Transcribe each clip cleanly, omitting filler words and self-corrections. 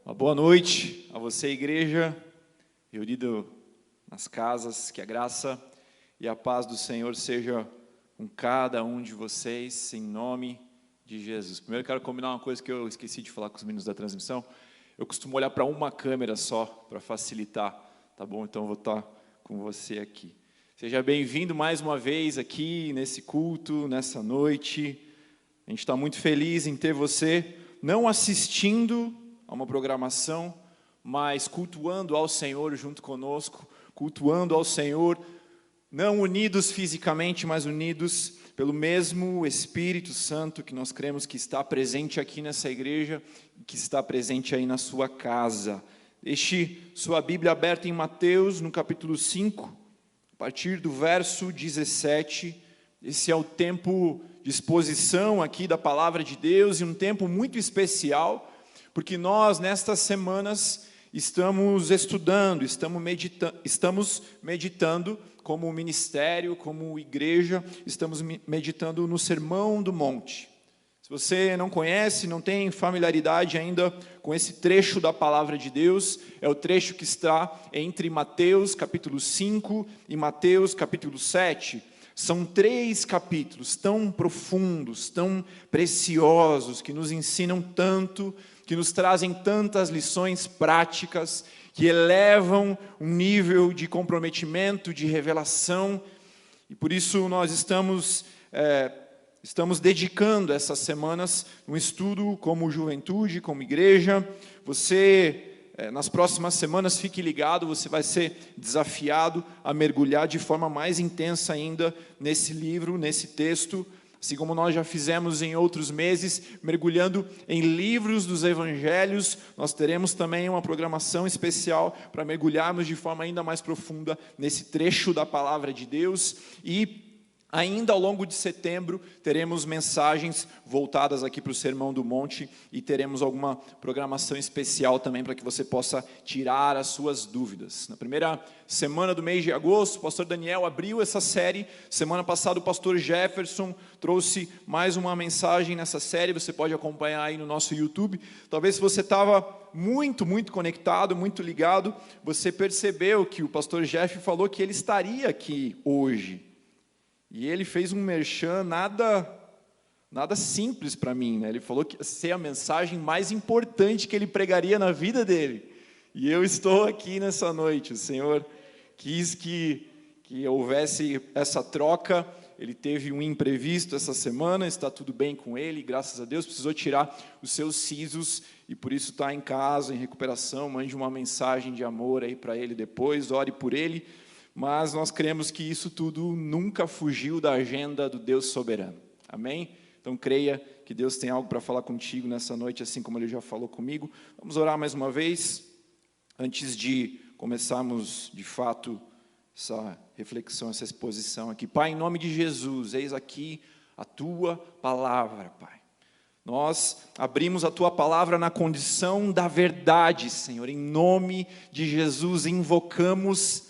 Uma boa noite a você, igreja, reunido nas casas. Que a graça e a paz do Senhor seja com cada um de vocês, em nome de Jesus. Primeiro, eu quero combinar uma coisa que eu esqueci de falar com os meninos da transmissão. Eu costumo olhar para uma câmera só, para facilitar, tá bom? Então, eu vou estar com você aqui. Seja bem-vindo mais uma vez aqui, nesse culto, nessa noite. A gente está muito feliz em ter você, não assistindo a uma programação, mas cultuando ao Senhor junto conosco, cultuando ao Senhor, não unidos fisicamente, mas unidos pelo mesmo Espírito Santo que nós cremos que está presente aqui nessa igreja, que está presente aí na sua casa. Deixe sua Bíblia aberta em Mateus, no capítulo 5, a partir do verso 17. Esse é o tempo de exposição aqui da Palavra de Deus, e um tempo muito especial, porque nós, nestas semanas, estamos estudando, estamos meditando como ministério, como igreja, estamos meditando no Sermão do Monte. Se você não conhece, não tem familiaridade ainda com esse trecho da Palavra de Deus, é o trecho que está entre Mateus capítulo 5 e Mateus capítulo 7. São 3 capítulos tão profundos, tão preciosos, que nos ensinam tanto, que nos trazem tantas lições práticas, que elevam um nível de comprometimento, de revelação. E por isso nós estamos dedicando essas semanas um estudo como juventude, como igreja. Você, nas próximas semanas, fique ligado, você vai ser desafiado a mergulhar de forma mais intensa ainda nesse livro, nesse texto, assim como nós já fizemos em outros meses, mergulhando em livros dos evangelhos. Nós teremos também uma programação especial para mergulharmos de forma ainda mais profunda nesse trecho da Palavra de Deus. E ainda ao longo de setembro, teremos mensagens voltadas aqui para o Sermão do Monte, e teremos alguma programação especial também para que você possa tirar as suas dúvidas. Na primeira semana do mês de agosto, o pastor Daniel abriu essa série. Semana passada o pastor Jefferson trouxe mais uma mensagem nessa série, você pode acompanhar aí no nosso YouTube. Talvez se você estava muito conectado, muito ligado, você percebeu que o pastor Jeff falou que ele estaria aqui hoje. E ele fez um merchan nada simples para mim, né? Ele falou que ia ser a mensagem mais importante que ele pregaria na vida dele. E eu estou aqui nessa noite. O Senhor quis que houvesse essa troca. Ele teve um imprevisto essa semana, está tudo bem com ele, graças a Deus. Precisou tirar os seus sisos e por isso está em casa, em recuperação. Mande uma mensagem de amor aí para ele depois, ore por ele. Mas nós cremos que isso tudo nunca fugiu da agenda do Deus soberano. Amém? Então creia que Deus tem algo para falar contigo nessa noite, assim como Ele já falou comigo. Vamos orar mais uma vez, antes de começarmos de fato essa reflexão, essa exposição aqui. Pai, em nome de Jesus, eis aqui a Tua palavra, Pai. Nós abrimos a Tua palavra na condição da verdade, Senhor. Em nome de Jesus, invocamos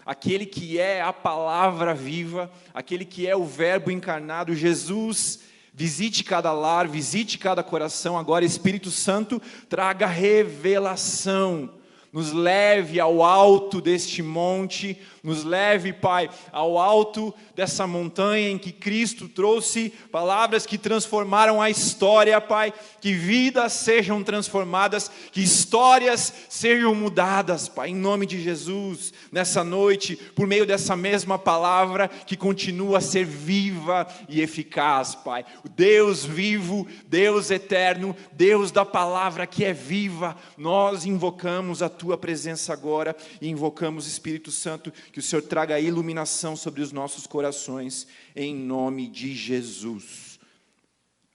aquele que é a palavra viva, aquele que é o verbo encarnado. Jesus, visite cada lar, visite cada coração agora. Espírito Santo, traga revelação, nos leve ao alto deste monte, nos leve, Pai, ao alto dessa montanha em que Cristo trouxe palavras que transformaram a história, Pai, que vidas sejam transformadas, que histórias sejam mudadas, Pai, em nome de Jesus, nessa noite, por meio dessa mesma palavra que continua a ser viva e eficaz, Pai, o Deus vivo, Deus eterno, Deus da palavra que é viva, nós invocamos a Tua presença agora e invocamos, Espírito Santo, que o Senhor traga iluminação sobre os nossos corações, em nome de Jesus.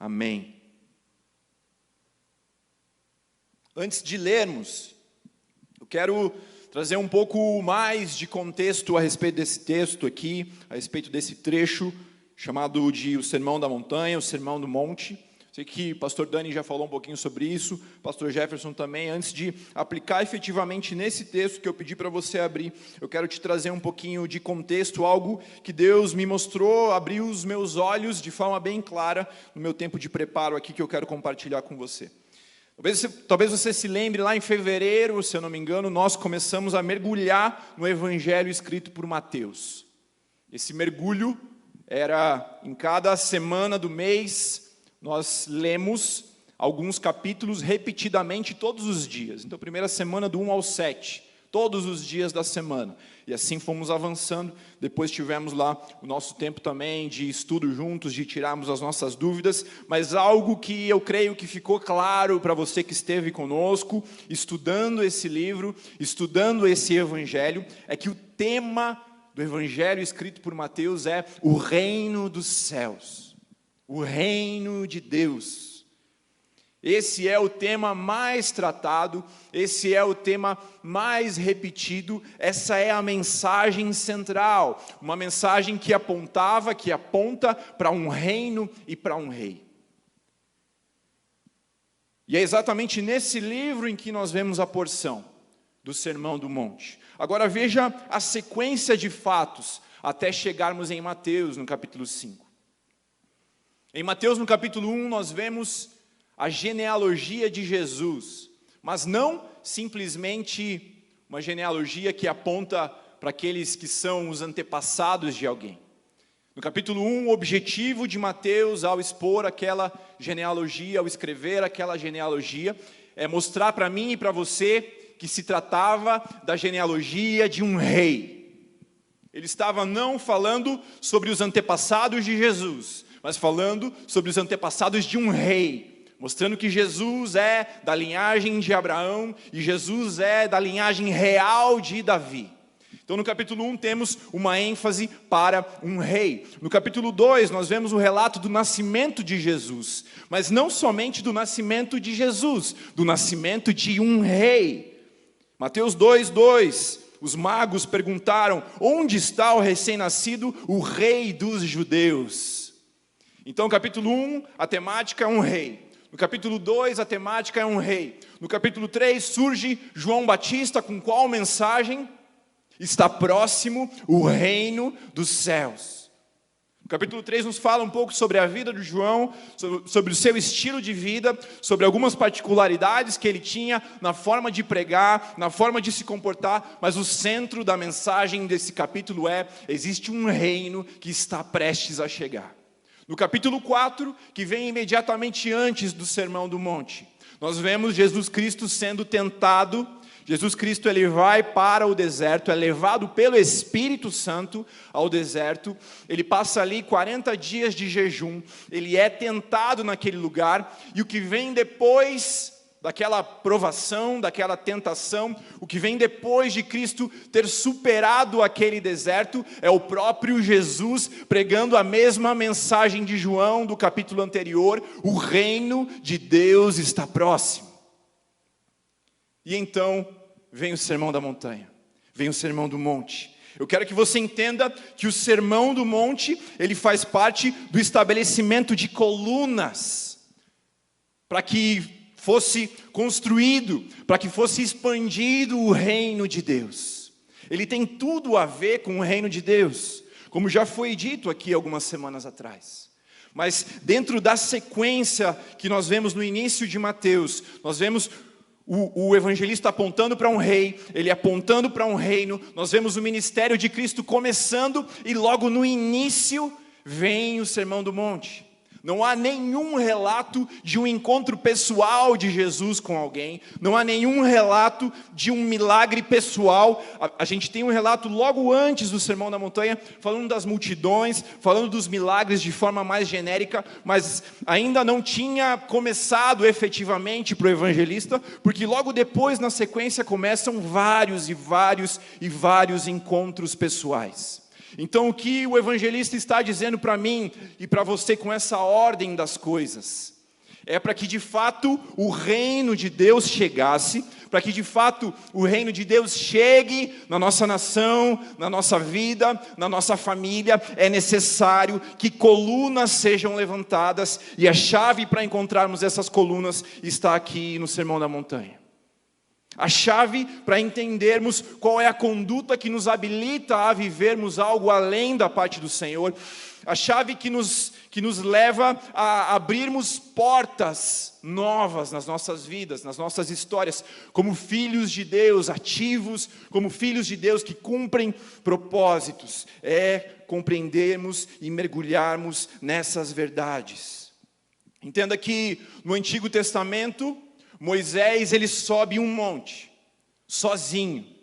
Amém. Antes de lermos, eu quero trazer um pouco mais de contexto a respeito desse texto aqui, a respeito desse trecho, chamado de o Sermão da Montanha, o Sermão do Monte. Sei que o pastor Dani já falou um pouquinho sobre isso, pastor Jefferson também. Antes de aplicar efetivamente nesse texto que eu pedi para você abrir, eu quero te trazer um pouquinho de contexto, algo que Deus me mostrou, abriu os meus olhos de forma bem clara no meu tempo de preparo aqui, que eu quero compartilhar com você. Talvez você se lembre, lá em fevereiro, se eu não me engano, nós começamos a mergulhar no Evangelho escrito por Mateus. Esse mergulho era, em cada semana do mês, nós lemos alguns capítulos repetidamente todos os dias. Então, primeira semana do 1 ao 7, todos os dias da semana. E assim fomos avançando. Depois tivemos lá o nosso tempo também de estudo juntos, de tirarmos as nossas dúvidas. Mas algo que eu creio que ficou claro para você que esteve conosco, estudando esse livro, estudando esse evangelho, é que o tema do evangelho escrito por Mateus é o reino dos céus, o reino de Deus. Esse é o tema mais tratado, esse é o tema mais repetido, essa é a mensagem central, uma mensagem que aponta para um reino e para um rei. E é exatamente nesse livro em que nós vemos a porção do Sermão do Monte. Agora veja a sequência de fatos, até chegarmos em Mateus, no capítulo 5. Em Mateus, no capítulo 1, nós vemos a genealogia de Jesus, mas não simplesmente uma genealogia que aponta para aqueles que são os antepassados de alguém. No capítulo 1, o objetivo de Mateus ao expor aquela genealogia, ao escrever aquela genealogia, é mostrar para mim e para você que se tratava da genealogia de um rei. Ele estava não falando sobre os antepassados de Jesus, mas falando sobre os antepassados de um rei, mostrando que Jesus é da linhagem de Abraão e Jesus é da linhagem real de Davi. Então no capítulo 1 temos uma ênfase para um rei. No capítulo 2 nós vemos o relato do nascimento de Jesus, mas não somente do nascimento de Jesus, do nascimento de um rei. Mateus 2:2, os magos perguntaram: onde está o recém-nascido, o rei dos judeus? Então capítulo 1, a temática é um rei. No capítulo 2, a temática é um rei. No capítulo 3, surge João Batista com qual mensagem? Está próximo o reino dos céus. No capítulo 3 nos fala um pouco sobre a vida de João, sobre o seu estilo de vida, sobre algumas particularidades que ele tinha na forma de pregar, na forma de se comportar, mas o centro da mensagem desse capítulo é: existe um reino que está prestes a chegar. No capítulo 4, que vem imediatamente antes do Sermão do Monte, nós vemos Jesus Cristo sendo tentado. Jesus Cristo ele vai para o deserto, é levado pelo Espírito Santo ao deserto. Ele passa ali 40 dias de jejum, ele é tentado naquele lugar. E o que vem depois daquela provação, daquela tentação, o que vem depois de Cristo ter superado aquele deserto, é o próprio Jesus pregando a mesma mensagem de João do capítulo anterior: o reino de Deus está próximo. E então vem o Sermão da Montanha, vem o Sermão do Monte. Eu quero que você entenda que o Sermão do Monte, ele faz parte do estabelecimento de colunas, para que fosse construído, para que fosse expandido o reino de Deus. Ele tem tudo a ver com o reino de Deus, como já foi dito aqui algumas semanas atrás. Mas dentro da sequência que nós vemos no início de Mateus, nós vemos o evangelista apontando para um rei, ele apontando para um reino. Nós vemos o ministério de Cristo começando e logo no início vem o Sermão do Monte. Não há nenhum relato de um encontro pessoal de Jesus com alguém. Não há nenhum relato de um milagre pessoal. A gente tem um relato logo antes do Sermão da Montanha, falando das multidões, falando dos milagres de forma mais genérica, mas ainda não tinha começado efetivamente para o evangelista, porque logo depois, na sequência, começam vários encontros pessoais. Então o que o evangelista está dizendo para mim e para você com essa ordem das coisas, é para que de fato o reino de Deus chegasse, para que de fato o reino de Deus chegue na nossa nação, na nossa vida, na nossa família, é necessário que colunas sejam levantadas, e a chave para encontrarmos essas colunas está aqui no Sermão da Montanha. A chave para entendermos qual é a conduta que nos habilita a vivermos algo além da parte do Senhor. A chave que nos leva a abrirmos portas novas nas nossas vidas, nas nossas histórias, como filhos de Deus ativos, como filhos de Deus que cumprem propósitos, é compreendermos e mergulharmos nessas verdades. Entenda que no Antigo Testamento, Moisés ele sobe um monte, sozinho.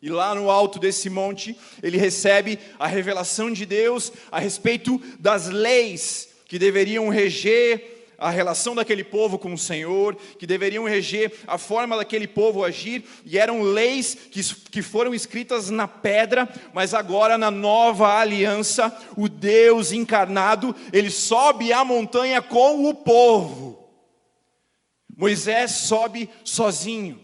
E lá no alto desse monte, ele recebe a revelação de Deus a respeito das leis que deveriam reger a relação daquele povo com o Senhor, que deveriam reger a forma daquele povo agir, e eram leis que foram escritas na pedra, mas agora na nova aliança, o Deus encarnado, ele sobe a montanha com o povo. Moisés sobe sozinho.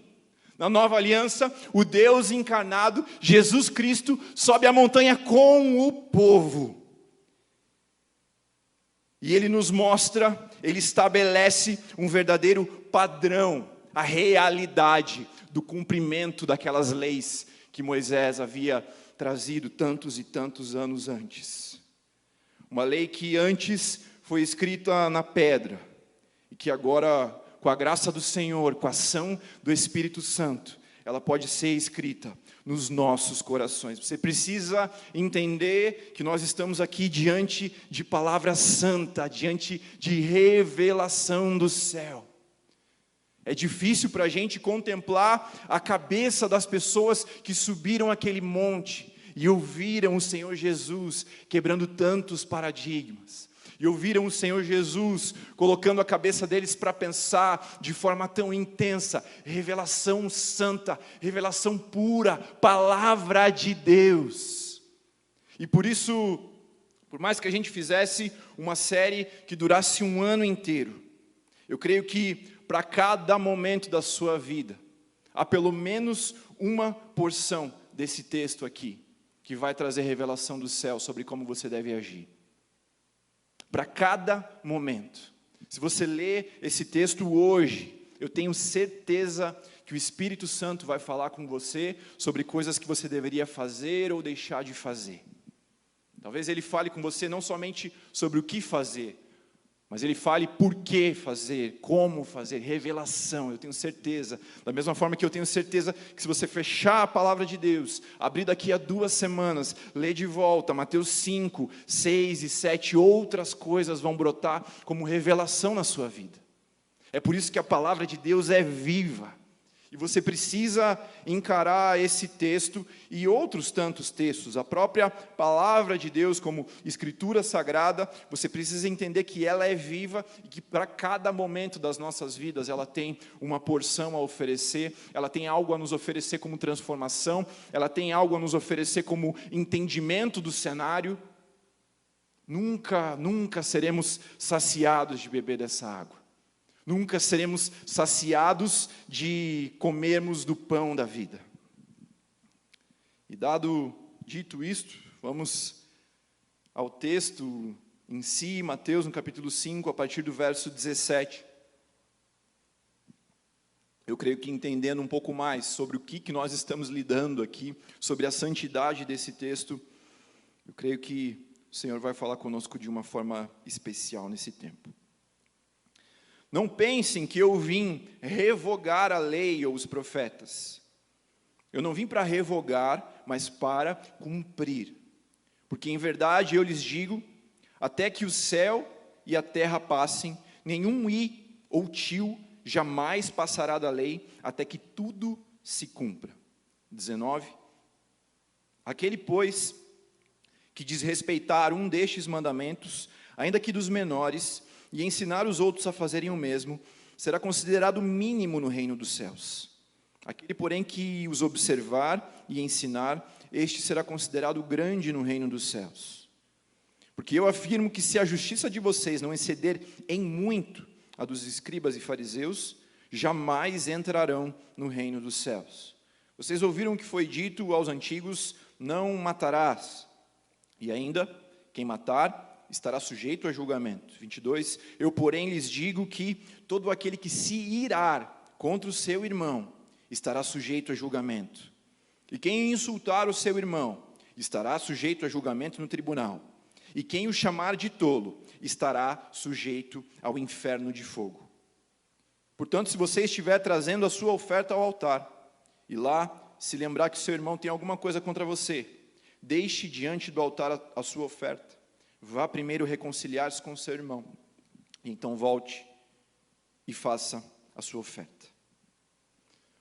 Na nova aliança, o Deus encarnado, Jesus Cristo, sobe a montanha com o povo. E ele nos mostra, ele estabelece um verdadeiro padrão, a realidade do cumprimento daquelas leis que Moisés havia trazido tantos e tantos anos antes. Uma lei que antes foi escrita na pedra, e que agora, com a graça do Senhor, com a ação do Espírito Santo, ela pode ser escrita nos nossos corações. Você precisa entender que nós estamos aqui diante de palavra santa, diante de revelação do céu. É difícil para a gente contemplar a cabeça das pessoas que subiram aquele monte e ouviram o Senhor Jesus quebrando tantos paradigmas. E ouviram o Senhor Jesus colocando a cabeça deles para pensar de forma tão intensa. Revelação santa, revelação pura, palavra de Deus. E por isso, por mais que a gente fizesse uma série que durasse um ano inteiro, eu creio que para cada momento da sua vida, há pelo menos uma porção desse texto aqui, que vai trazer revelação do céu sobre como você deve agir. Para cada momento. Se você ler esse texto hoje, eu tenho certeza que o Espírito Santo vai falar com você sobre coisas que você deveria fazer ou deixar de fazer. Talvez ele fale com você não somente sobre o que fazer, mas ele fale por que fazer, como fazer, revelação, eu tenho certeza. Da mesma forma que eu tenho certeza que se você fechar a palavra de Deus, abrir daqui a 2 semanas, ler de volta, Mateus 5, 6 e 7, outras coisas vão brotar como revelação na sua vida. É por isso que a palavra de Deus é viva. E você precisa encarar esse texto e outros tantos textos. A própria palavra de Deus como escritura sagrada, você precisa entender que ela é viva e que para cada momento das nossas vidas ela tem uma porção a oferecer, ela tem algo a nos oferecer como transformação, ela tem algo a nos oferecer como entendimento do cenário. Nunca seremos saciados de beber dessa água. Nunca seremos saciados de comermos do pão da vida. E dito isto, vamos ao texto em si, Mateus no capítulo 5, a partir do verso 17. Eu creio que entendendo um pouco mais sobre o que nós estamos lidando aqui, sobre a santidade desse texto, eu creio que o Senhor vai falar conosco de uma forma especial nesse tempo. Não pensem que eu vim revogar a lei ou os profetas. Eu não vim para revogar, mas para cumprir. Porque em verdade eu lhes digo, até que o céu e a terra passem, nenhum i ou tio jamais passará da lei, até que tudo se cumpra. 19. Aquele, pois, que desrespeitar um destes mandamentos, ainda que dos menores, e ensinar os outros a fazerem o mesmo, será considerado mínimo no reino dos céus. Aquele, porém, que os observar e ensinar, este será considerado grande no reino dos céus. Porque eu afirmo que se a justiça de vocês não exceder em muito a dos escribas e fariseus, jamais entrarão no reino dos céus. Vocês ouviram o que foi dito aos antigos, não matarás. E ainda, quem matar estará sujeito a julgamento. 22, eu porém lhes digo que todo aquele que se irar contra o seu irmão estará sujeito a julgamento. E quem insultar o seu irmão estará sujeito a julgamento no tribunal. E quem o chamar de tolo estará sujeito ao inferno de fogo. Portanto, se você estiver trazendo a sua oferta ao altar, e lá se lembrar que seu irmão tem alguma coisa contra você, deixe diante do altar a sua oferta. Vá primeiro reconciliar-se com seu irmão. E então volte e faça a sua oferta.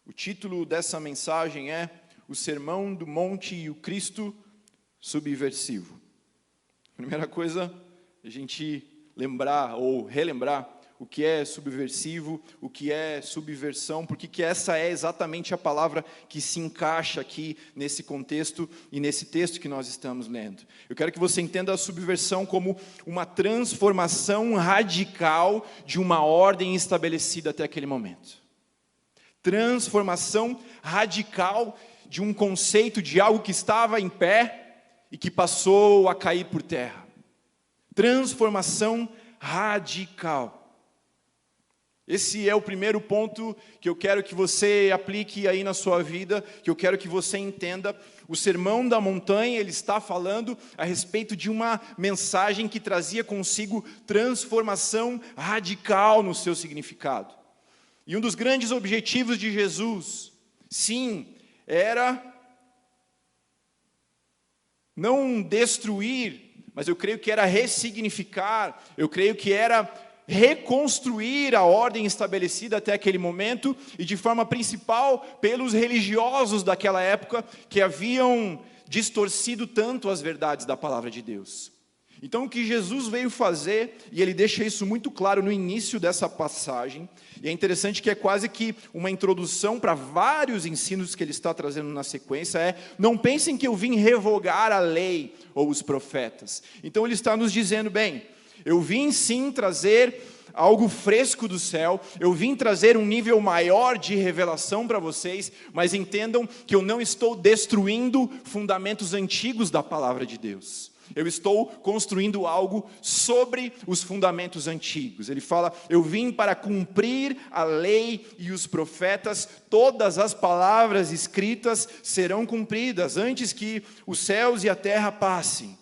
O título dessa mensagem é O Sermão do Monte e o Cristo Subversivo. Primeira coisa, a gente lembrar ou relembrar o que é subversivo, o que é subversão, porque essa é exatamente a palavra que se encaixa aqui nesse contexto e nesse texto que nós estamos lendo. Eu quero que você entenda a subversão como uma transformação radical de uma ordem estabelecida até aquele momento. Transformação radical de um conceito de algo que estava em pé e que passou a cair por terra. Transformação radical. Esse é o primeiro ponto que eu quero que você aplique aí na sua vida, que eu quero que você entenda. O Sermão da Montanha, ele está falando a respeito de uma mensagem que trazia consigo transformação radical no seu significado. E um dos grandes objetivos de Jesus, sim, era não destruir, mas eu creio que era ressignificar, eu creio que era reconstruir a ordem estabelecida até aquele momento, e de forma principal pelos religiosos daquela época, que haviam distorcido tanto as verdades da palavra de Deus. Então o que Jesus veio fazer, e ele deixa isso muito claro no início dessa passagem, e é interessante que é quase que uma introdução para vários ensinos que ele está trazendo na sequência, não pensem que eu vim revogar a lei ou os profetas. Então ele está nos dizendo, bem, eu vim sim trazer algo fresco do céu, eu vim trazer um nível maior de revelação para vocês, mas entendam que eu não estou destruindo fundamentos antigos da palavra de Deus. Eu estou construindo algo sobre os fundamentos antigos. Ele fala, eu vim para cumprir a lei e os profetas, todas as palavras escritas serão cumpridas antes que os céus e a terra passem.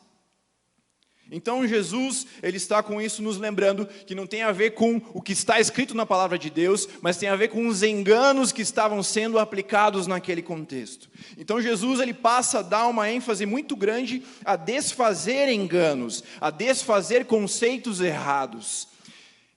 Então Jesus, ele está com isso nos lembrando que não tem a ver com o que está escrito na palavra de Deus, mas tem a ver com os enganos que estavam sendo aplicados naquele contexto. Então Jesus, ele passa a dar uma ênfase muito grande a desfazer enganos, a desfazer conceitos errados.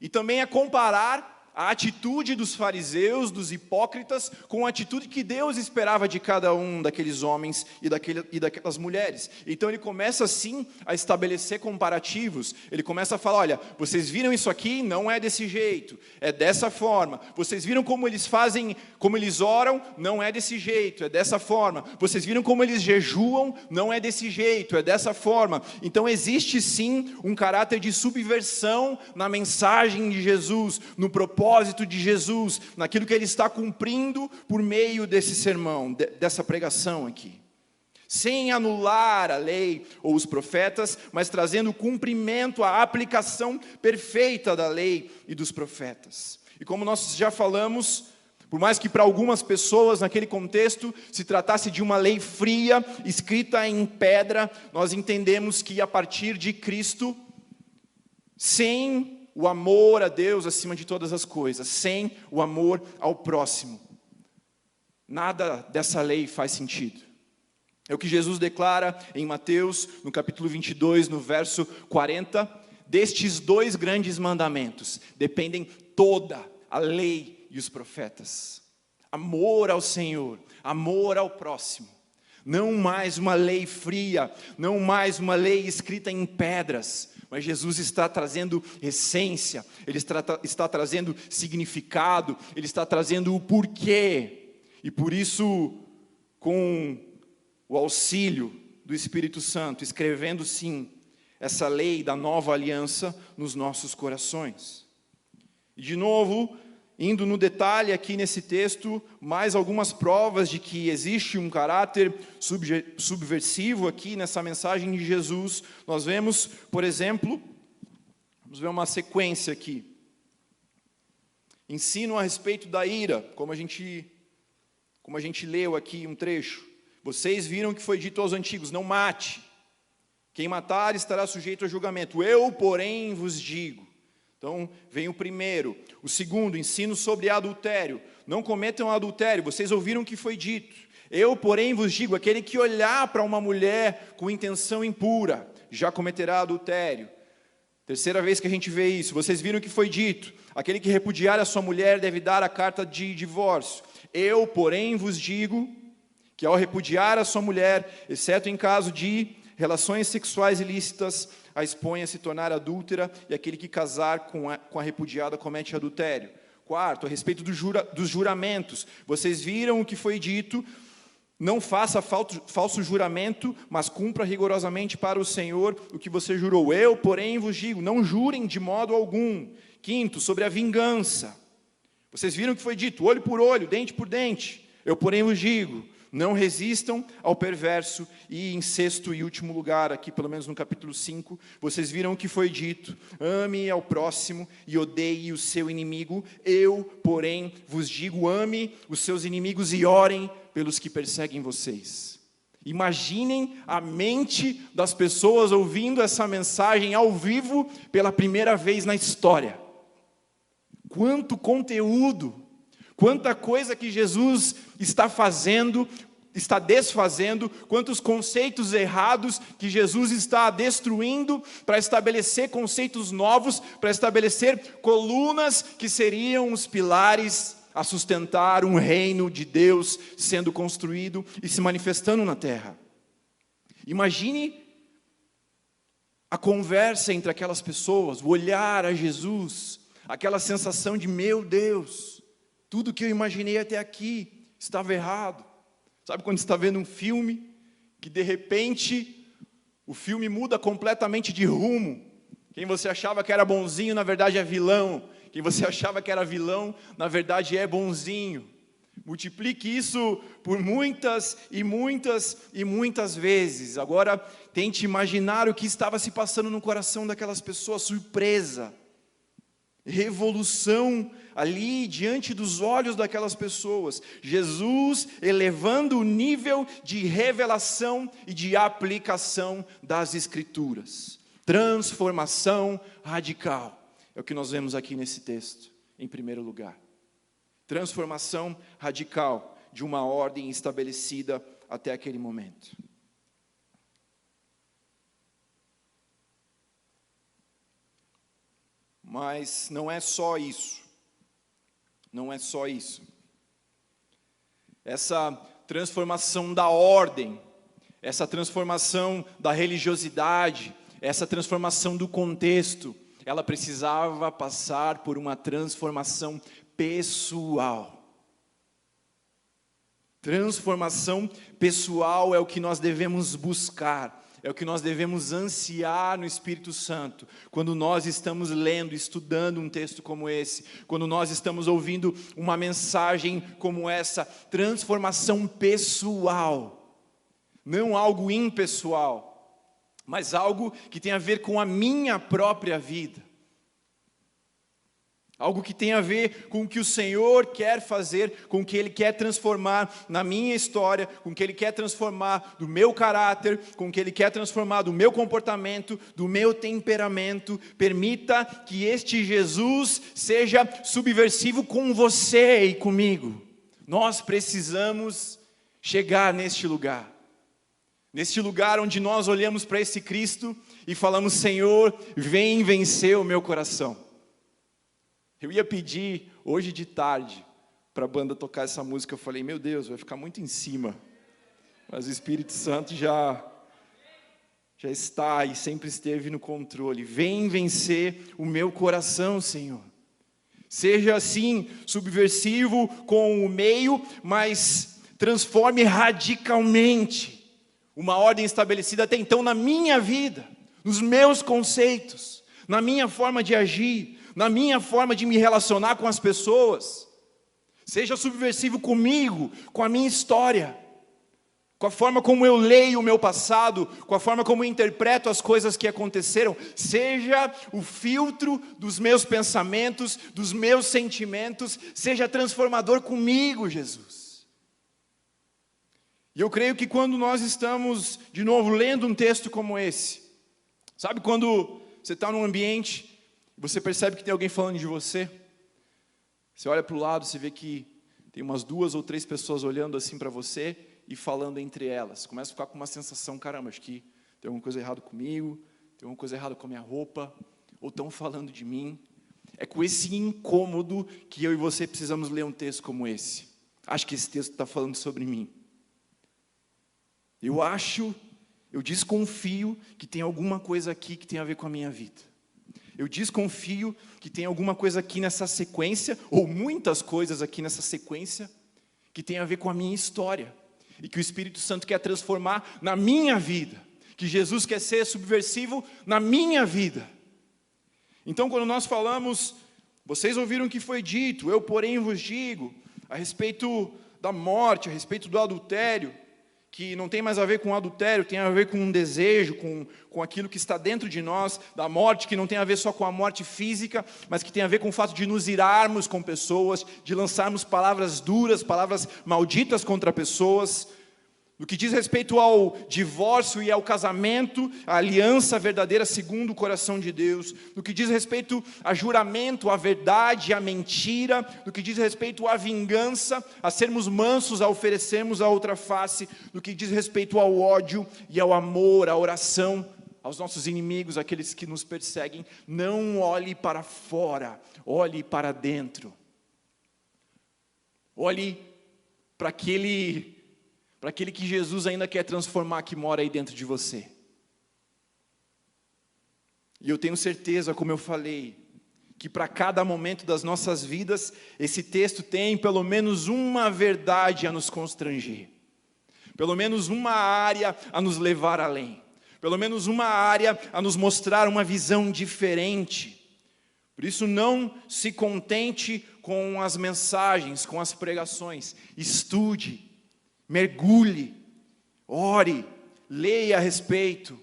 E também a comparar a atitude dos fariseus, dos hipócritas, com a atitude que Deus esperava de cada um daqueles homens e daquelas mulheres. Então ele começa assim a estabelecer comparativos. Ele começa a falar, olha, vocês viram isso aqui? Não é desse jeito, é dessa forma. Vocês viram como eles fazem, como eles oram? Não é desse jeito, é dessa forma. Vocês viram como eles jejuam? Não é desse jeito, é dessa forma. Então existe sim um caráter de subversão na mensagem de Jesus, no propósito de Jesus, naquilo que ele está cumprindo por meio desse sermão, dessa pregação aqui. Sem anular a lei ou os profetas, mas trazendo cumprimento à aplicação perfeita da lei e dos profetas. E como nós já falamos, por mais que para algumas pessoas naquele contexto se tratasse de uma lei fria, escrita em pedra, nós entendemos que a partir de Cristo, sem o amor a Deus acima de todas as coisas, sem o amor ao próximo, nada dessa lei faz sentido. É o que Jesus declara em Mateus, no capítulo 22, no verso 40, destes dois grandes mandamentos dependem toda a lei e os profetas. Amor ao Senhor, amor ao próximo. Não mais uma lei fria, não mais uma lei escrita em pedras, mas Jesus está trazendo essência, Ele está trazendo significado, Ele está trazendo o porquê. E por isso, com o auxílio do Espírito Santo, escrevendo sim, essa lei da nova aliança nos nossos corações. E de novo, indo no detalhe aqui nesse texto, mais algumas provas de que existe um caráter subversivo aqui nessa mensagem de Jesus. Nós vemos, por exemplo, vamos ver uma sequência aqui. Ensino a respeito da ira, como a gente Como a gente leu aqui um trecho, vocês viram que foi dito aos antigos, não mate. Quem matar estará sujeito a julgamento. Eu, porém, vos digo. Então, vem o primeiro. O segundo, ensino sobre adultério. Não cometam adultério, vocês ouviram o que foi dito. Eu, porém, vos digo, aquele que olhar para uma mulher com intenção impura, já cometerá adultério. Terceira vez que a gente vê isso, vocês viram o que foi dito. Aquele que repudiar a sua mulher deve dar a carta de divórcio. Eu, porém, vos digo que ao repudiar a sua mulher, exceto em caso de relações sexuais ilícitas, a expõe a se tornar adúltera, e aquele que casar com a repudiada comete adultério. Quarto, a respeito dos juramentos. Vocês viram o que foi dito, não faça falso juramento, mas cumpra rigorosamente para o Senhor o que você jurou. Eu, porém, vos digo, não jurem de modo algum. Quinto, sobre a vingança. Vocês viram o que foi dito, olho por olho, dente por dente. Eu, porém, vos digo, não resistam ao perverso. E em sexto e último lugar, aqui pelo menos no capítulo 5, vocês viram o que foi dito, ame ao próximo e odeie o seu inimigo. Eu, porém, vos digo, ame os seus inimigos e orem pelos que perseguem vocês. Imaginem a mente das pessoas ouvindo essa mensagem ao vivo pela primeira vez na história. Quanto conteúdo, quanta coisa que Jesus está fazendo, está desfazendo, quantos conceitos errados que Jesus está destruindo para estabelecer conceitos novos, para estabelecer colunas que seriam os pilares a sustentar um reino de Deus sendo construído e se manifestando na terra. Imagine a conversa entre aquelas pessoas, o olhar a Jesus, aquela sensação de, meu Deus, tudo que eu imaginei até aqui estava errado. Sabe quando você está vendo um filme, que de repente o filme muda completamente de rumo? Quem você achava que era bonzinho, na verdade é vilão. Quem você achava que era vilão, na verdade é bonzinho. Multiplique isso por muitas e muitas e muitas vezes. Agora, tente imaginar o que estava se passando no coração daquelas pessoas, surpresa, revolução ali diante dos olhos daquelas pessoas. Jesus elevando o nível de revelação e de aplicação das Escrituras. Transformação radical. É o que nós vemos aqui nesse texto, em primeiro lugar. Transformação radical de uma ordem estabelecida até aquele momento. Mas não é só isso. Não é só isso. Essa transformação da ordem, essa transformação da religiosidade, essa transformação do contexto, ela precisava passar por uma transformação pessoal. Transformação pessoal é o que nós devemos buscar, é o que nós devemos ansiar no Espírito Santo, quando nós estamos lendo, estudando um texto como esse, quando nós estamos ouvindo uma mensagem como essa, transformação pessoal, não algo impessoal, mas algo que tem a ver com a minha própria vida. Algo que tem a ver com o que o Senhor quer fazer, com o que Ele quer transformar na minha história, com o que Ele quer transformar do meu caráter, com o que Ele quer transformar do meu comportamento, do meu temperamento. Permita que este Jesus seja subversivo com você e comigo. Nós precisamos chegar neste lugar. Neste lugar onde nós olhamos para esse Cristo e falamos, Senhor, vem vencer o meu coração. Eu ia pedir hoje de tarde para a banda tocar essa música, eu falei, meu Deus, vai ficar muito em cima. Mas o Espírito Santo já está e sempre esteve no controle. Vem vencer o meu coração, Senhor. Seja assim, subversivo com o meio, mas transforme radicalmente uma ordem estabelecida até então na minha vida, nos meus conceitos, na minha forma de agir, na minha forma de me relacionar com as pessoas. Seja subversivo comigo, com a minha história, com a forma como eu leio o meu passado, com a forma como eu interpreto as coisas que aconteceram. Seja o filtro dos meus pensamentos, dos meus sentimentos, seja transformador comigo, Jesus. E eu creio que quando nós estamos, de novo, lendo um texto como esse, sabe quando você está num ambiente, você percebe que tem alguém falando de você, você olha para o lado, você vê que tem umas 2 ou 3 pessoas olhando assim para você e falando entre elas. Começa a ficar com uma sensação, caramba, acho que tem alguma coisa errada comigo, tem alguma coisa errada com a minha roupa, ou estão falando de mim. É com esse incômodo que eu e você precisamos ler um texto como esse. Acho que esse texto está falando sobre mim. Eu desconfio que tem alguma coisa aqui que tem a ver com a minha vida. Eu desconfio que tem alguma coisa aqui nessa sequência, ou muitas coisas aqui nessa sequência, que tem a ver com a minha história. E que o Espírito Santo quer transformar na minha vida. Que Jesus quer ser subversivo na minha vida. Então, quando nós falamos, vocês ouviram o que foi dito, eu porém vos digo, a respeito da morte, a respeito do adultério, que não tem mais a ver com adultério, tem a ver com um desejo, com aquilo que está dentro de nós, da morte, que não tem a ver só com a morte física, mas que tem a ver com o fato de nos irarmos com pessoas, de lançarmos palavras duras, palavras malditas contra pessoas. No que diz respeito ao divórcio e ao casamento, a aliança verdadeira segundo o coração de Deus. No que diz respeito a juramento, a verdade, a mentira. No que diz respeito à vingança, a sermos mansos, a oferecermos a outra face. No que diz respeito ao ódio e ao amor, à oração, aos nossos inimigos, aqueles que nos perseguem. Não olhe para fora, olhe para dentro. Olhe para aquele que Jesus ainda quer transformar, que mora aí dentro de você. E eu tenho certeza, como eu falei, que para cada momento das nossas vidas, esse texto tem pelo menos uma verdade a nos constranger. Pelo menos uma área a nos levar além. Pelo menos uma área a nos mostrar uma visão diferente. Por isso, não se contente com as mensagens, com as pregações. Estude. Mergulhe, ore, leia a respeito,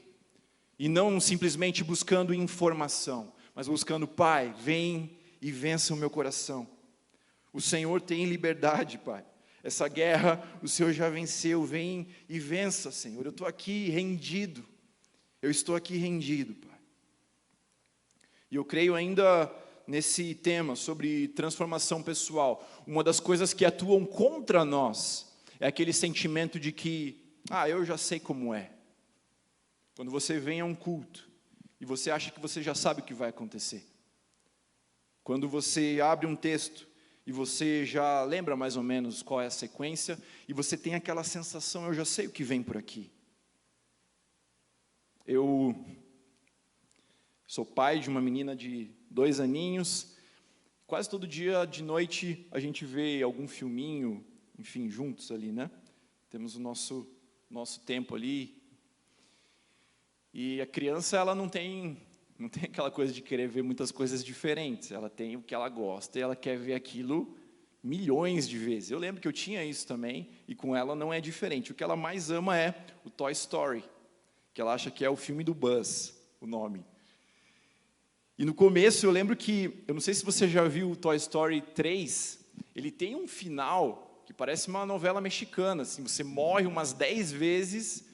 e não simplesmente buscando informação, mas buscando, Pai, vem e vença o meu coração. O Senhor tem liberdade, Pai. Essa guerra o Senhor já venceu, vem e vença, Senhor. Eu estou aqui rendido, eu estou aqui rendido, Pai. E eu creio ainda nesse tema sobre transformação pessoal, uma das coisas que atuam contra nós, é aquele sentimento de que, eu já sei como é. Quando você vem a um culto e você acha que você já sabe o que vai acontecer. Quando você abre um texto e você já lembra mais ou menos qual é a sequência e você tem aquela sensação, eu já sei o que vem por aqui. Eu sou pai de uma menina de 2 aninhos. Quase todo dia de noite a gente vê algum filminho, enfim, juntos ali, né? Temos o nosso tempo ali. E a criança, ela não tem aquela coisa de querer ver muitas coisas diferentes. Ela tem o que ela gosta e ela quer ver aquilo milhões de vezes. Eu lembro que eu tinha isso também, e com ela não é diferente. O que ela mais ama é o Toy Story, que ela acha que é o filme do Buzz, o nome. E no começo eu lembro que, eu não sei se você já viu o Toy Story 3, ele tem um final que parece uma novela mexicana, assim, você morre umas 10 vezes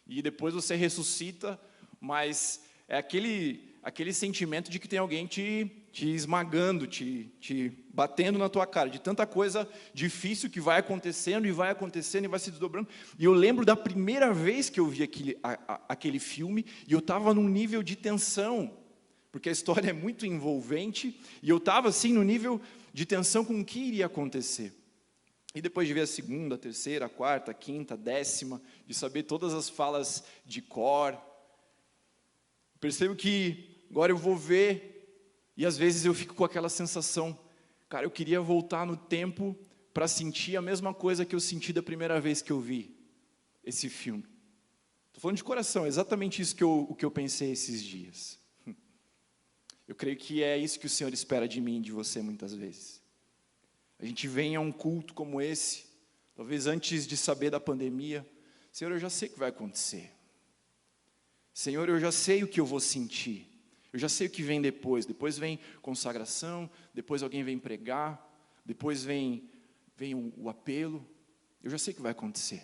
e depois você ressuscita, mas é aquele sentimento de que tem alguém te esmagando, te batendo na tua cara, de tanta coisa difícil que vai acontecendo e vai se desdobrando. E eu lembro da primeira vez que eu vi aquele filme, e eu estava num nível de tensão, porque a história é muito envolvente, e eu estava assim no nível de tensão com o que iria acontecer. E depois de ver a segunda, a terceira, a quarta, a quinta, a 10ª, de saber todas as falas de cor, percebo que agora eu vou ver, e às vezes eu fico com aquela sensação, cara, eu queria voltar no tempo para sentir a mesma coisa que eu senti da primeira vez que eu vi esse filme. Estou falando de coração, é exatamente isso que eu pensei esses dias. Eu creio que é isso que o Senhor espera de mim e de você muitas vezes. A gente vem a um culto como esse, talvez antes de saber da pandemia, Senhor, eu já sei o que vai acontecer. Senhor, eu já sei o que eu vou sentir. Eu já sei o que vem depois. Depois vem consagração, depois alguém vem pregar, depois vem o apelo. Eu já sei o que vai acontecer.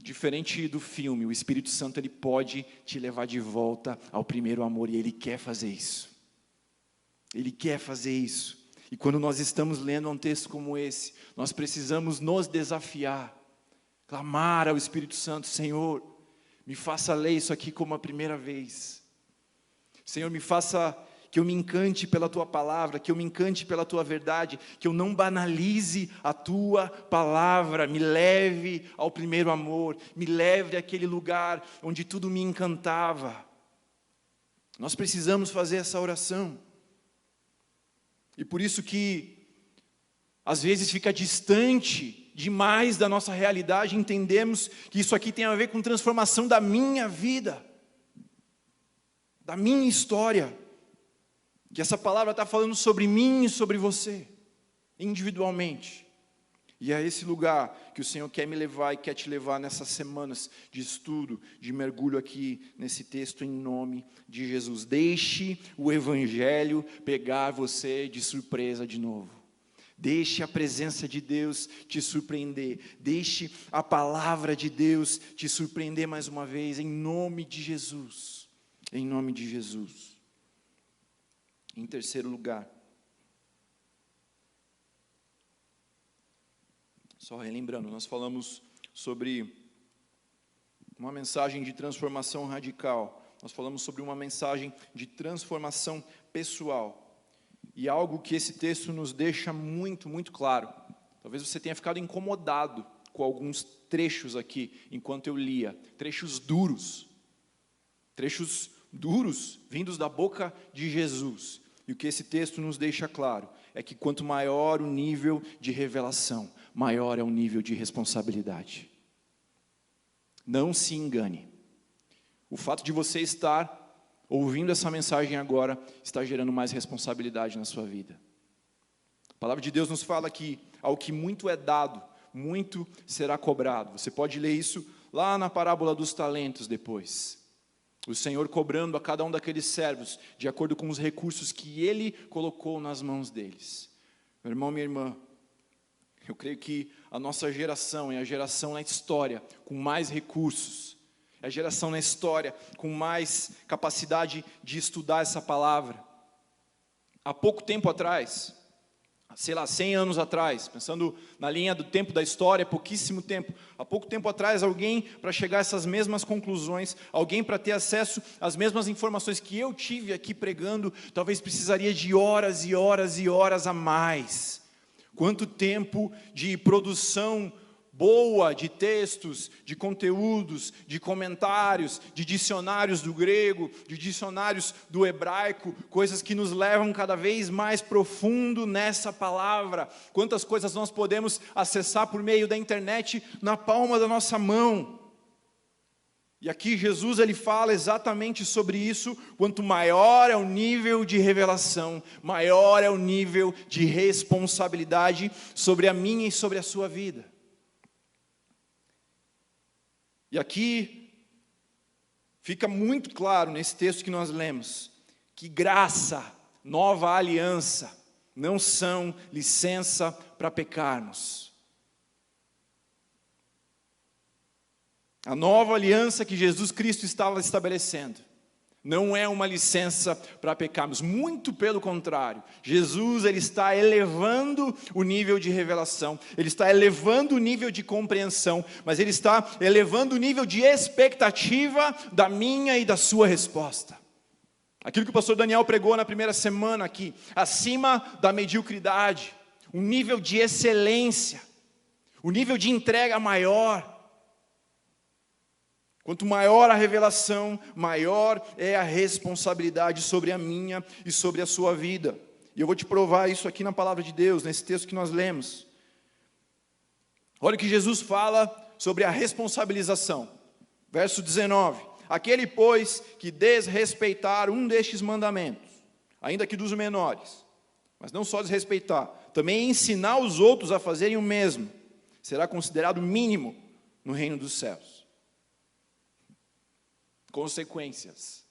Diferente do filme, o Espírito Santo ele pode te levar de volta ao primeiro amor, e Ele quer fazer isso. Ele quer fazer isso. E quando nós estamos lendo um texto como esse, nós precisamos nos desafiar, clamar ao Espírito Santo: Senhor, me faça ler isso aqui como a primeira vez. Senhor, me faça que eu me encante pela Tua palavra, que eu me encante pela Tua verdade, que eu não banalize a Tua palavra, me leve ao primeiro amor, me leve àquele lugar onde tudo me encantava. Nós precisamos fazer essa oração. E por isso que, às vezes, fica distante demais da nossa realidade, entendemos que isso aqui tem a ver com transformação da minha vida, da minha história, que essa palavra está falando sobre mim e sobre você, individualmente. E é esse lugar que o Senhor quer me levar e quer te levar nessas semanas de estudo, de mergulho aqui nesse texto, em nome de Jesus. Deixe o Evangelho pegar você de surpresa de novo. Deixe a presença de Deus te surpreender. Deixe a palavra de Deus te surpreender mais uma vez, em nome de Jesus. Em nome de Jesus. Em terceiro lugar, só relembrando, nós falamos sobre uma mensagem de transformação radical. Nós falamos sobre uma mensagem de transformação pessoal. E algo que esse texto nos deixa muito, muito claro. Talvez você tenha ficado incomodado com alguns trechos aqui, enquanto eu lia. Trechos duros vindos da boca de Jesus. E o que esse texto nos deixa claro é que quanto maior o nível de revelação, maior é o nível de responsabilidade. Não se engane. O fato de você estar ouvindo essa mensagem agora está gerando mais responsabilidade na sua vida. A palavra de Deus nos fala que ao que muito é dado, muito será cobrado. Você pode ler isso lá na parábola dos talentos depois. O Senhor cobrando a cada um daqueles servos de acordo com os recursos que Ele colocou nas mãos deles. Meu irmão, minha irmã, eu creio que a nossa geração é a geração na história com mais recursos. É a geração na história com mais capacidade de estudar essa palavra. Há pouco tempo atrás, 100 anos atrás, pensando na linha do tempo da história, pouquíssimo tempo. Há pouco tempo atrás, alguém para chegar a essas mesmas conclusões, alguém para ter acesso às mesmas informações que eu tive aqui pregando, talvez precisaria de horas e horas e horas a mais. Quanto tempo de produção boa de textos, de conteúdos, de comentários, de dicionários do grego, de dicionários do hebraico, coisas que nos levam cada vez mais profundo nessa palavra. Quantas coisas nós podemos acessar por meio da internet na palma da nossa mão. E aqui Jesus ele fala exatamente sobre isso. Quanto maior é o nível de revelação, maior é o nível de responsabilidade sobre a minha e sobre a sua vida. E aqui fica muito claro nesse texto que nós lemos, que graça, nova aliança, não são licença para pecarmos. A nova aliança que Jesus Cristo estava estabelecendo não é uma licença para pecarmos, muito pelo contrário. Jesus ele está elevando o nível de revelação, ele está elevando o nível de compreensão, mas ele está elevando o nível de expectativa da minha e da sua resposta. Aquilo que o pastor Daniel pregou na primeira semana aqui, acima da mediocridade, um nível de excelência, um nível de entrega maior. Quanto maior a revelação, maior é a responsabilidade sobre a minha e sobre a sua vida. E eu vou te provar isso aqui na palavra de Deus, nesse texto que nós lemos. Olha o que Jesus fala sobre a responsabilização. Verso 19. Aquele, pois, que desrespeitar um destes mandamentos, ainda que dos menores, mas não só desrespeitar, também ensinar os outros a fazerem o mesmo, será considerado mínimo no reino dos céus. Consequências.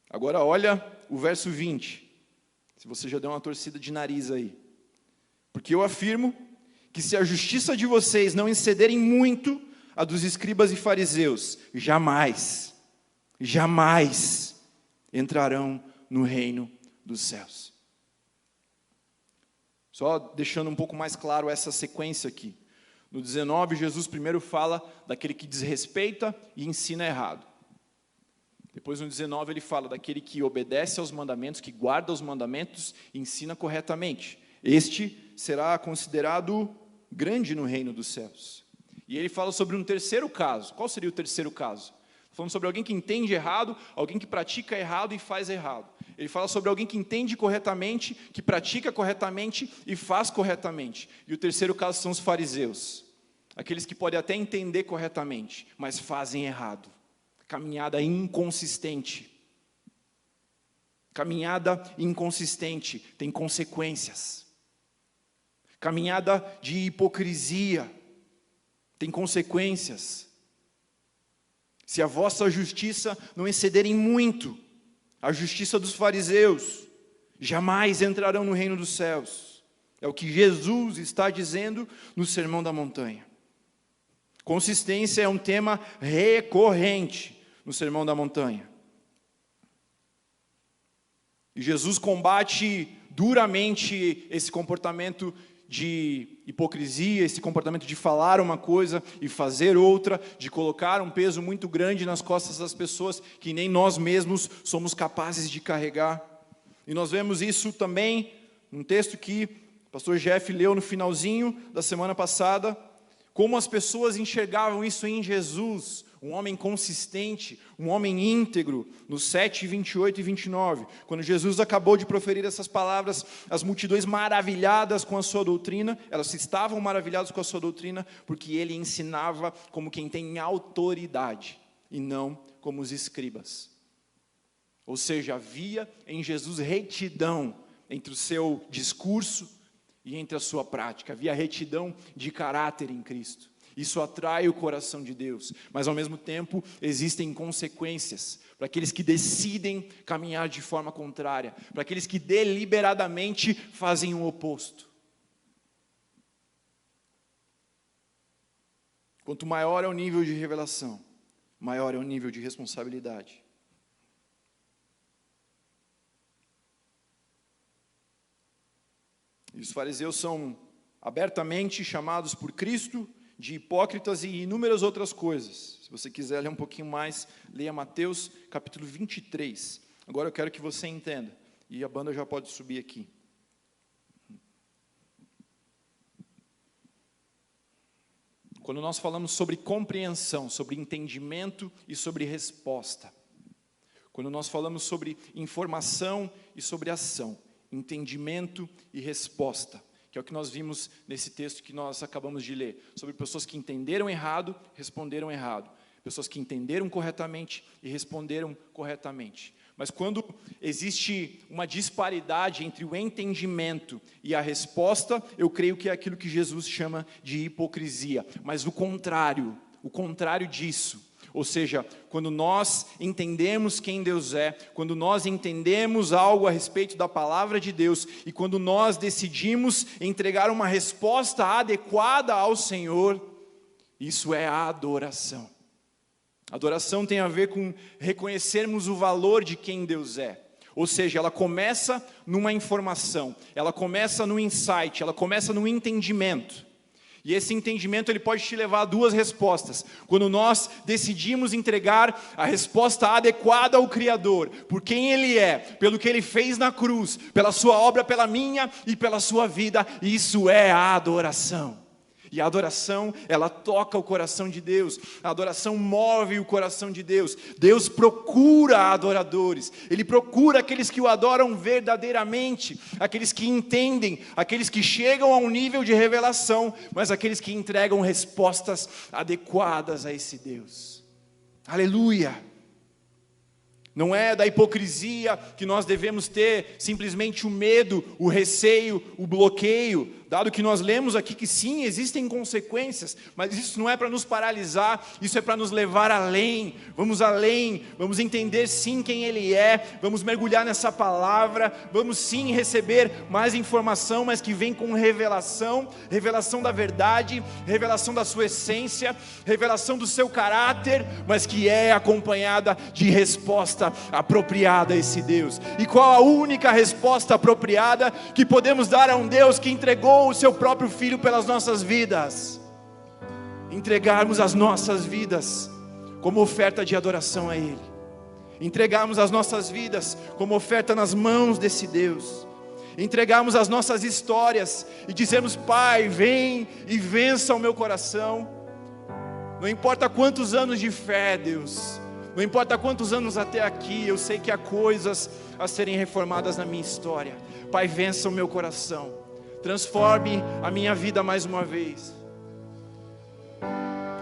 Agora olha o verso 20. Se você já deu uma torcida de nariz aí. Porque eu afirmo que se a justiça de vocês não excederem muito a dos escribas e fariseus, jamais entrarão no reino dos céus. Só deixando um pouco mais claro essa sequência aqui. No 19, Jesus primeiro fala daquele que desrespeita e ensina errado. Depois no 19 ele fala daquele que obedece aos mandamentos, que guarda os mandamentos e ensina corretamente. Este será considerado grande no reino dos céus. E ele fala sobre um terceiro caso. Qual seria o terceiro caso? Falando sobre alguém que entende errado, alguém que pratica errado e faz errado. Ele fala sobre alguém que entende corretamente, que pratica corretamente e faz corretamente. E o terceiro caso são os fariseus. Aqueles que podem até entender corretamente, mas fazem errado. Caminhada inconsistente. Caminhada inconsistente tem consequências. Caminhada de hipocrisia tem consequências. Se a vossa justiça não excederem muito a justiça dos fariseus, jamais entrarão no reino dos céus. É o que Jesus está dizendo no Sermão da Montanha. Consistência é um tema recorrente no Sermão da Montanha. E Jesus combate duramente esse comportamento de hipocrisia, esse comportamento de falar uma coisa e fazer outra, de colocar um peso muito grande nas costas das pessoas que nem nós mesmos somos capazes de carregar. E nós vemos isso também num texto que o pastor Jeff leu no finalzinho da semana passada, como as pessoas enxergavam isso em Jesus, um homem consistente, um homem íntegro, no 7, 28 e 29. Quando Jesus acabou de proferir essas palavras, as multidões maravilhadas com a sua doutrina, elas estavam maravilhadas com a sua doutrina, porque ele ensinava como quem tem autoridade, e não como os escribas. Ou seja, havia em Jesus retidão entre o seu discurso e entre a sua prática. Havia retidão de caráter em Cristo. Isso atrai o coração de Deus, mas ao mesmo tempo existem consequências para aqueles que decidem caminhar de forma contrária, para aqueles que deliberadamente fazem o oposto. Quanto maior é o nível de revelação, maior é o nível de responsabilidade. E os fariseus são abertamente chamados por Cristo de hipócritas e inúmeras outras coisas. Se você quiser ler um pouquinho mais, leia Mateus capítulo 23. Agora eu quero que você entenda, e a banda já pode subir aqui. Quando nós falamos sobre compreensão, sobre entendimento e sobre resposta, quando nós falamos sobre informação e sobre ação, entendimento e resposta, que é o que nós vimos nesse texto que nós acabamos de ler, sobre pessoas que entenderam errado, responderam errado, pessoas que entenderam corretamente e responderam corretamente. Mas quando existe uma disparidade entre o entendimento e a resposta, eu creio que é aquilo que Jesus chama de hipocrisia. Mas o contrário disso, ou seja, quando nós entendemos quem Deus é, quando nós entendemos algo a respeito da palavra de Deus, e quando nós decidimos entregar uma resposta adequada ao Senhor, isso é a adoração. Adoração tem a ver com reconhecermos o valor de quem Deus é. Ou seja, ela começa numa informação, ela começa no insight, ela começa no entendimento. E esse entendimento ele pode te levar a duas respostas. Quando nós decidimos entregar a resposta adequada ao Criador, por quem Ele é, pelo que Ele fez na cruz, pela sua obra, pela minha e pela sua vida, isso é a adoração. E a adoração, ela toca o coração de Deus. A adoração move o coração de Deus. Deus procura adoradores. Ele procura aqueles que o adoram verdadeiramente. Aqueles que entendem. Aqueles que chegam a um nível de revelação. Mas aqueles que entregam respostas adequadas a esse Deus. Aleluia! Não é da hipocrisia que nós devemos ter simplesmente o medo, o receio, o bloqueio. dado que nós lemos aqui que sim, existem consequências, mas isso não é para nos paralisar, isso é para nos levar além, vamos entender sim quem Ele é, vamos mergulhar nessa palavra, vamos sim receber mais informação, mas que vem com revelação da verdade, revelação da sua essência, revelação do seu caráter, mas que é acompanhada de resposta apropriada a esse Deus. E qual a única resposta apropriada que podemos dar a um Deus que entregou o seu próprio Filho pelas nossas vidas? Entregarmos as nossas vidas como oferta de adoração a Ele, entregarmos as nossas vidas como oferta nas mãos desse Deus, entregarmos as nossas histórias e dizermos: Pai, vem e vença o meu coração. Não importa quantos anos de fé, Deus, não importa quantos anos até aqui, eu sei que há coisas a serem reformadas na minha história. Pai, vença o meu coração, transforme a minha vida mais uma vez.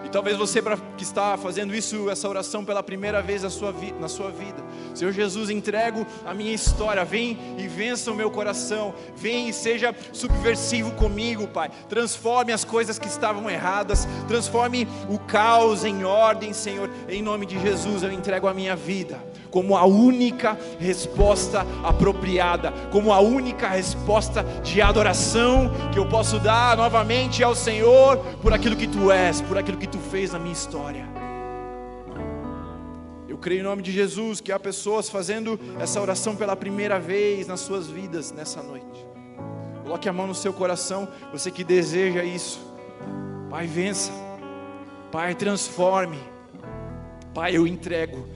E talvez você que está fazendo essa oração pela primeira vez na sua vida, Senhor Jesus, entrego a minha história, vem e vença o meu coração, vem e seja subversivo comigo, Pai, transforme as coisas que estavam erradas, transforme o caos em ordem, Senhor, em nome de Jesus eu entrego a minha vida, como a única resposta apropriada, como a única resposta de adoração que eu posso dar novamente ao Senhor, por aquilo que Tu és, por aquilo que Tu fez na minha história. Eu creio em nome de Jesus que há pessoas fazendo essa oração pela primeira vez nas suas vidas nessa noite. Coloque a mão no seu coração, você que deseja isso. Pai, vença, Pai, transforme, Pai, eu entrego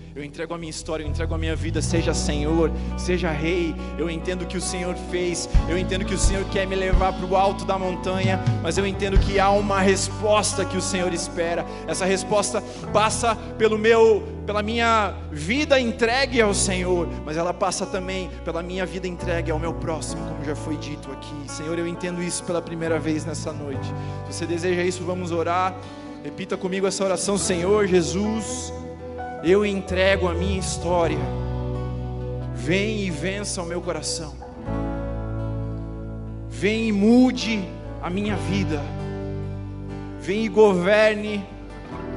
a minha história, eu entrego a minha vida, seja Senhor, seja Rei. Eu entendo o que o Senhor fez, eu entendo que o Senhor quer me levar para o alto da montanha, mas eu entendo que há uma resposta que o Senhor espera. Essa resposta passa pela minha vida entregue ao Senhor, mas ela passa também pela minha vida entregue ao meu próximo, como já foi dito aqui. Senhor, eu entendo isso pela primeira vez nessa noite. Se você deseja isso, vamos orar. Repita comigo essa oração: Senhor Jesus, eu entrego a minha história, vem e vença o meu coração, vem e mude a minha vida, vem e governe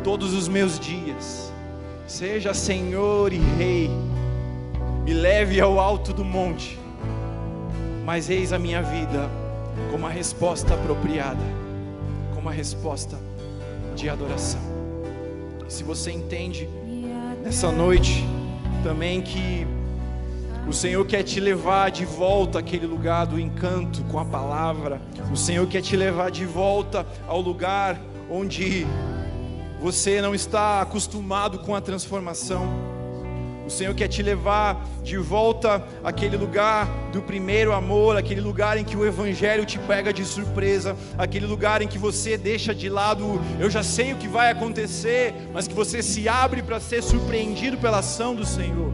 todos os meus dias, seja Senhor e Rei, me leve ao alto do monte, mas eis a minha vida como a resposta apropriada, como a resposta de adoração. E se você entende nessa noite também que o Senhor quer te levar de volta àquele lugar do encanto com a palavra, o Senhor quer te levar de volta ao lugar onde você não está acostumado com a transformação, o Senhor quer te levar de volta àquele lugar do primeiro amor, aquele lugar em que o Evangelho te pega de surpresa, aquele lugar em que você deixa de lado, eu já sei o que vai acontecer, mas que você se abre para ser surpreendido pela ação do Senhor.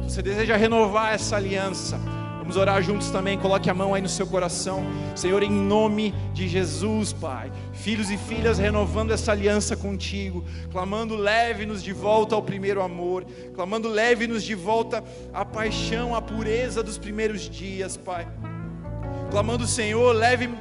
Você deseja renovar essa aliança, vamos orar juntos também. Coloque a mão aí no seu coração. Senhor, em nome de Jesus, Pai, filhos e filhas renovando essa aliança contigo, clamando: leve-nos de volta ao primeiro amor, clamando: leve-nos de volta à paixão, à pureza dos primeiros dias, Pai, clamando: Senhor,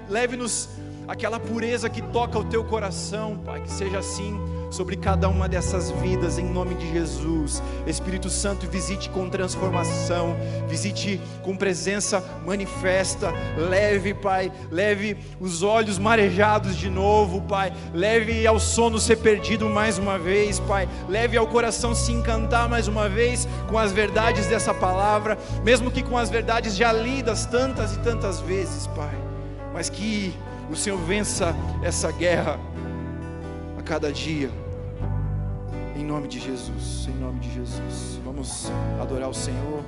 leve-nos àquela pureza que toca o teu coração, Pai, que seja assim sobre cada uma dessas vidas, em nome de Jesus. Espírito Santo, visite com transformação, visite com presença manifesta, leve, Pai, leve os olhos marejados de novo, Pai, leve ao sono ser perdido mais uma vez, Pai, leve ao coração se encantar mais uma vez com as verdades dessa palavra, mesmo que com as verdades já lidas tantas e tantas vezes, Pai, mas que o Senhor vença essa guerra a cada dia, em nome de Jesus, em nome de Jesus. Vamos adorar o Senhor,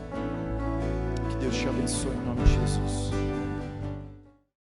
que Deus te abençoe em nome de Jesus.